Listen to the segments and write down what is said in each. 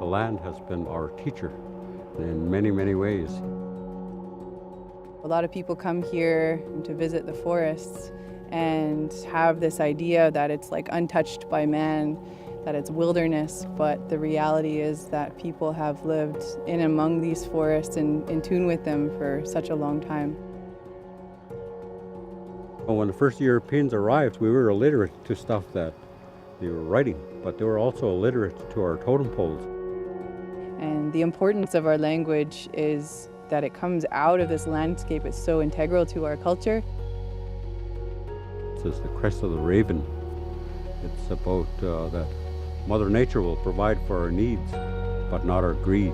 land has been our teacher in many, many ways. A lot of people come here to visit the forests and have this idea that it's like untouched by man, that it's wilderness, but the reality is that people have lived in among these forests and in tune with them for such a long time. When the first Europeans arrived, we were illiterate to stuff that they were writing, but they were also illiterate to our totem poles. And the importance of our language is that it comes out of this landscape. It's so integral to our culture. It's the crest of the raven. It's about that Mother Nature will provide for our needs, but not our greed.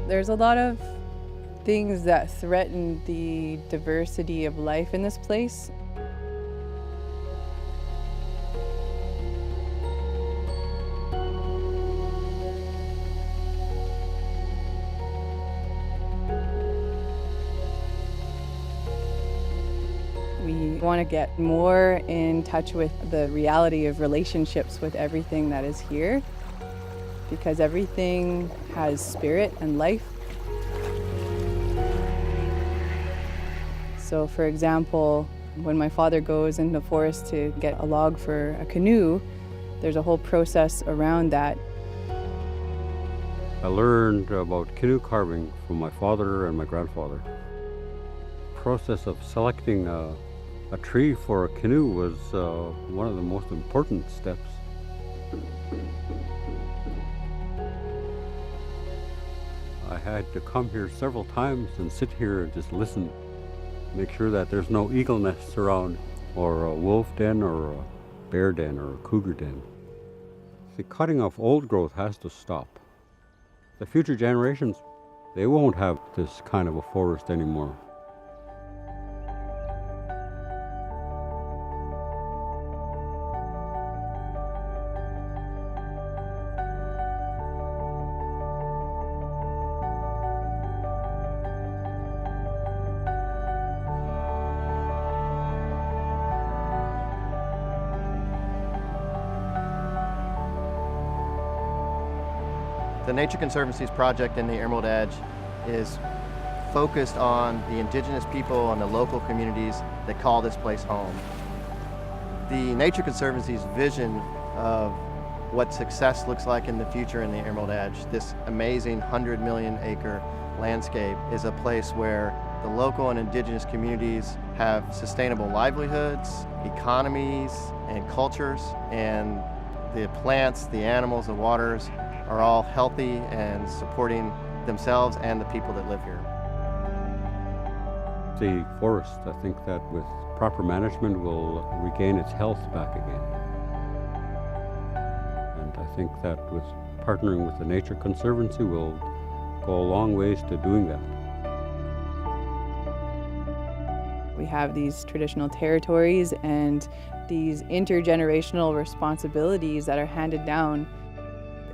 There's a lot of things that threaten the diversity of life in this place. We want to get more in touch with the reality of relationships with everything that is here, because everything has spirit and life. So for example, when my father goes in the forest to get a log for a canoe, there's a whole process around that. I learned about canoe carving from my father and my grandfather. The process of selecting a tree for a canoe was one of the most important steps. I had to come here several times and sit here and just listen. Make sure that there's no eagle nests around, or a wolf den, or a bear den, or a cougar den. The cutting of old growth has to stop. The future generations, they won't have this kind of a forest anymore. The Nature Conservancy's project in the Emerald Edge is focused on the indigenous people and the local communities that call this place home. The Nature Conservancy's vision of what success looks like in the future in the Emerald Edge, this amazing 100 million acre landscape, is a place where the local and indigenous communities have sustainable livelihoods, economies, and cultures, and the plants, the animals, the waters are all healthy and supporting themselves and the people that live here. The forest, I think that with proper management will regain its health back again. And I think that with partnering with the Nature Conservancy will go a long ways to doing that. We have these traditional territories and these intergenerational responsibilities that are handed down.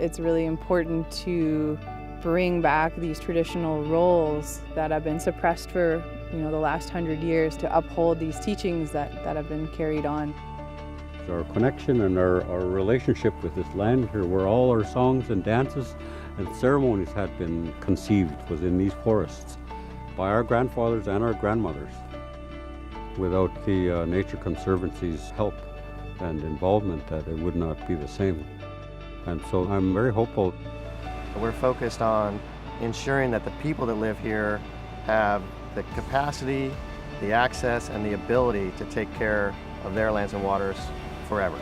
It's really important to bring back these traditional roles that have been suppressed for, the last 100 years, to uphold these teachings that have been carried on. Our connection and our relationship with this land here, where all our songs and dances and ceremonies had been conceived, was in these forests by our grandfathers and our grandmothers. Without the Nature Conservancy's help and involvement, that it would not be the same. And so I'm very hopeful. We're focused on ensuring that the people that live here have the capacity, the access, and the ability to take care of their lands and waters forever.